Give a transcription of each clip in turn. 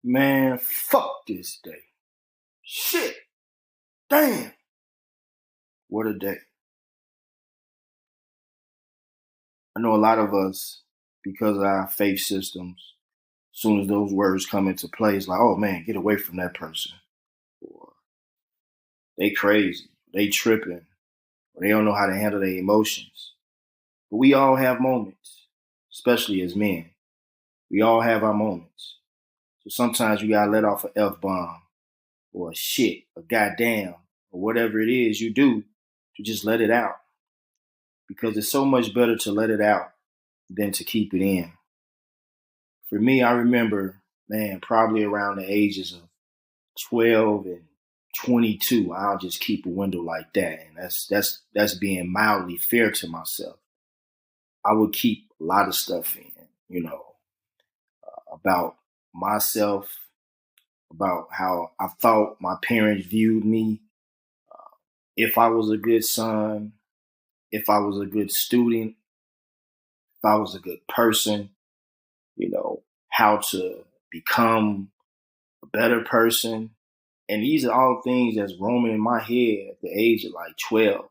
Man, fuck this day. Shit. Damn. What a day. I know a lot of us, because of our faith systems, as soon as those words come into play, it's like, oh man, get away from that person. Or they crazy. They tripping. Or they don't know how to handle their emotions. But we all have moments, especially as men. We all have our moments. So sometimes you gotta let off an F bomb or a shit, a goddamn, or whatever it is you do to just let it out. Because it's so much better to let it out than to keep it in. For me, I remember, man, probably around the ages of 12 and 22, I'll just keep a window like that. And that's being mildly fair to myself. I would keep a lot of stuff in, about myself, about how I thought my parents viewed me, if I was a good son, if I was a good student, if I was a good person, how to become a better person. And these are all things that's roaming in my head at the age of like 12,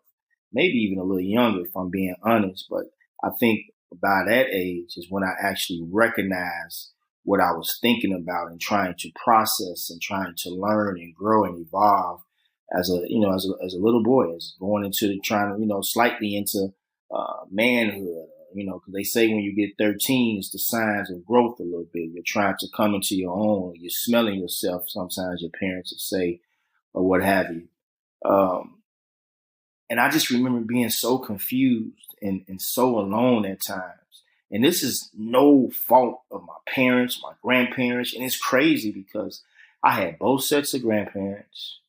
maybe even a little younger if I'm being honest. But I think by that age is when I actually recognized what I was thinking about and trying to process and trying to learn and grow and evolve as a little boy, as going into trying to, slightly into manhood, because they say when you get 13, it's the signs of growth a little bit. You're trying to come into your own. You're smelling yourself. Sometimes your parents will say, or what have you. And I just remember being so confused and so alone at times. And this is no fault of my parents, my grandparents. And it's crazy because I had both sets of grandparents.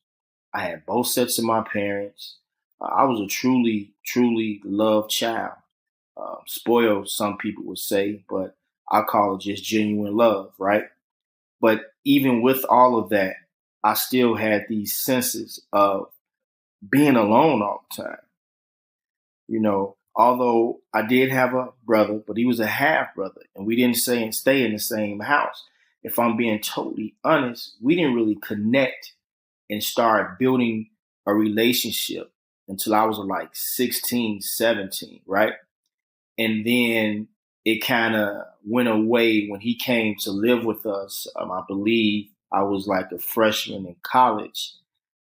I had both sets of my parents. I was a truly, truly loved child. Spoiled, some people would say, but I call it just genuine love, right? But even with all of that, I still had these senses of being alone all the time. Although I did have a brother, but he was a half brother, and we didn't stay in the same house. If I'm being totally honest, we didn't really connect and start building a relationship until I was like 16, 17, right? And then it kind of went away when he came to live with us. I believe I was like a freshman in college,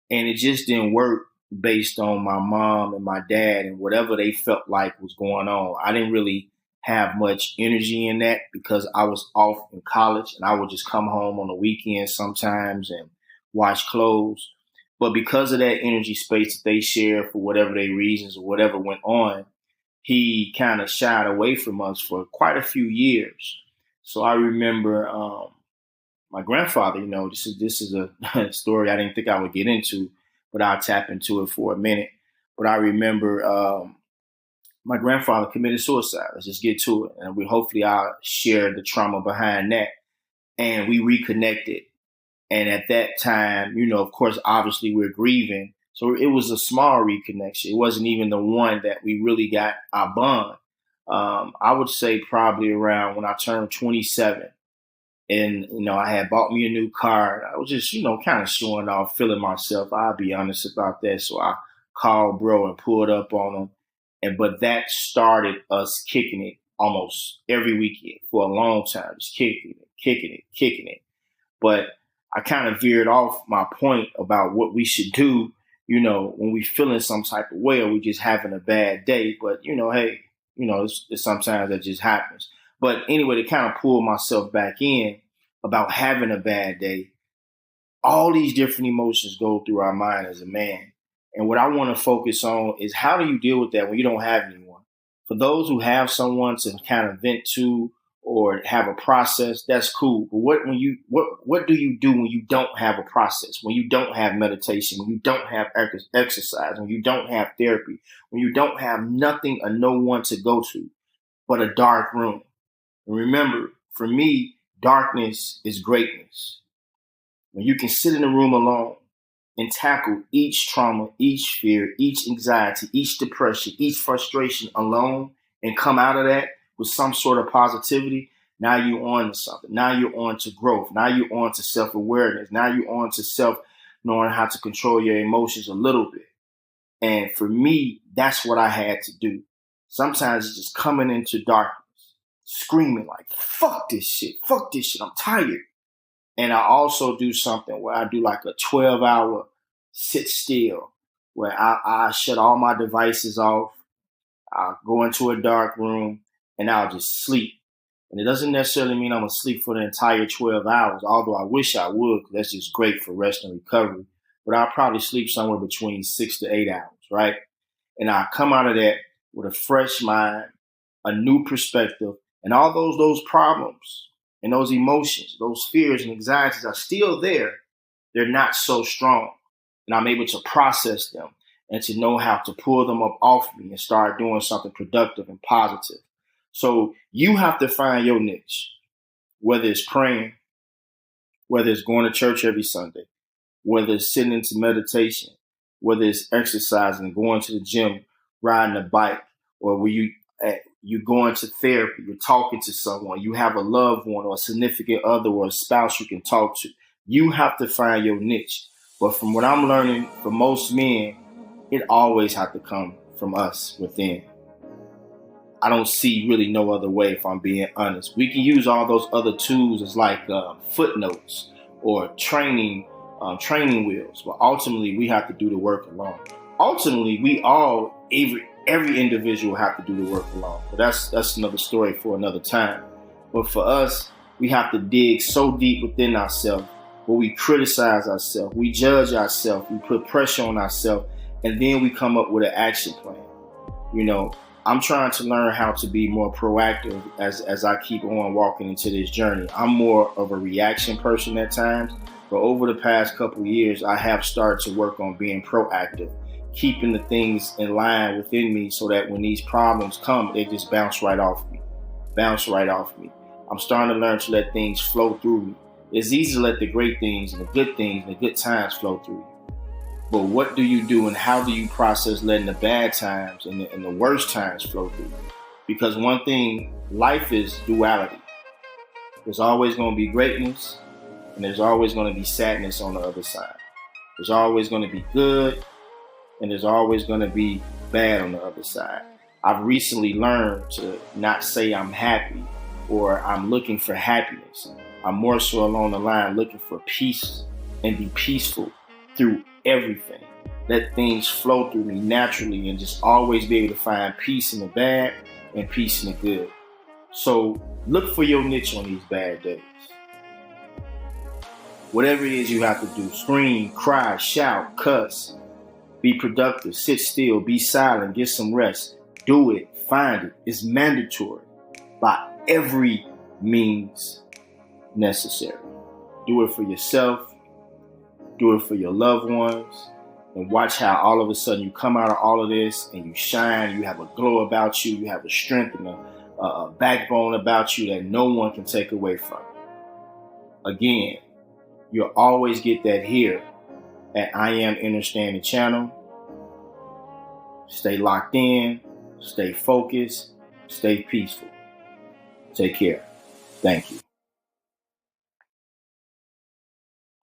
and it just didn't work based on my mom and my dad and whatever they felt like was going on. I didn't really have much energy in that because I was off in college and I would just come home on the weekends sometimes and wash clothes. But because of that energy space that they shared for whatever their reasons or whatever went on, he kind of shied away from us for quite a few years. So I remember my grandfather. This is a story I didn't think I would get into, but I'll tap into it for a minute. But I remember my grandfather committed suicide. Let's just get to it, and hopefully I'll share the trauma behind that. And we reconnected. And at that time, of course, obviously we're grieving. So it was a small reconnection. It wasn't even the one that we really got our bond. I would say probably around when I turned 27. And, I had bought me a new car. I was just, kind of showing off, feeling myself. I'll be honest about that. So I called bro and pulled up on him. But that started us kicking it almost every weekend for a long time, just kicking it. But I kind of veered off my point about what we should do, when we feeling some type of way or we just having a bad day. But, hey, it's sometimes that just happens. But anyway, to kind of pull myself back in about having a bad day, all these different emotions go through our mind as a man. And what I want to focus on is how do you deal with that when you don't have anyone? For those who have someone to kind of vent to or have a process, that's cool. But what do you do when you don't have a process, when you don't have meditation, when you don't have exercise, when you don't have therapy, when you don't have nothing or no one to go to but a dark room? And remember, for me, darkness is greatness. When you can sit in a room alone and tackle each trauma, each fear, each anxiety, each depression, each frustration alone and come out of that with some sort of positivity, Now you're on to something. Now you're on to growth. Now you're on to self-awareness. Now you're on to knowing how to control your emotions a little bit. And for me, that's what I had to do. Sometimes it's just coming into darkness, screaming like, fuck this shit, I'm tired. And I also do something where I do like a 12-hour sit still, where I shut all my devices off. I'll go into a dark room and I'll just sleep. And it doesn't necessarily mean I'm going to sleep for the entire 12 hours, although I wish I would, because that's just great for rest and recovery. But I'll probably sleep somewhere between 6 to 8 hours, right? And I'll come out of that with a fresh mind, a new perspective, and all those problems and those emotions, those fears and anxieties are still there. They're not so strong. And I'm able to process them and to know how to pull them up off me and start doing something productive and positive. So you have to find your niche, whether it's praying, whether it's going to church every Sunday, whether it's sitting into meditation, whether it's exercising, going to the gym, riding a bike, or where you're going to therapy, you're talking to someone, you have a loved one or a significant other or a spouse you can talk to. You have to find your niche. But from what I'm learning, for most men, it always has to come from us within. I don't see really no other way, if I'm being honest. We can use all those other tools as like footnotes or training wheels, but ultimately we have to do the work alone. Ultimately, every individual have to do the work alone. But that's another story for another time. But for us, we have to dig so deep within ourselves, where we criticize ourselves, we judge ourselves, we put pressure on ourselves, and then we come up with an action plan. You know, I'm trying to learn how to be more proactive as I keep on walking into this journey. I'm more of a reaction person at times, but over the past couple of years, I have started to work on being proactive, keeping the things in line within me so that when these problems come, they just bounce right off me. I'm starting to learn to let things flow through me. It's easy to let the great things and the good things and the good times flow through you. But what do you do and how do you process letting the bad times and the worst times flow through you? Because one thing, life is duality. There's always going to be greatness and there's always going to be sadness on the other side. There's always going to be good and there's always going to be bad on the other side. I've recently learned to not say I'm happy or I'm looking for happiness. I'm more so along the line looking for peace and be peaceful through everything. Let things flow through me naturally and just always be able to find peace in the bad and peace in the good. So look for your niche on these bad days. Whatever it is you have to do, scream, cry, shout, cuss, be productive, sit still, be silent, get some rest. Do it, find it. It's mandatory by every means necessary. Do it for yourself, do it for your loved ones, and watch how all of a sudden you come out of all of this and you shine, you have a glow about you, you have a strength and a backbone about you that no one can take away from you. Again, you'll always get that here at I Am Understanding Channel. Stay locked in, stay focused, stay peaceful. Take care. Thank you.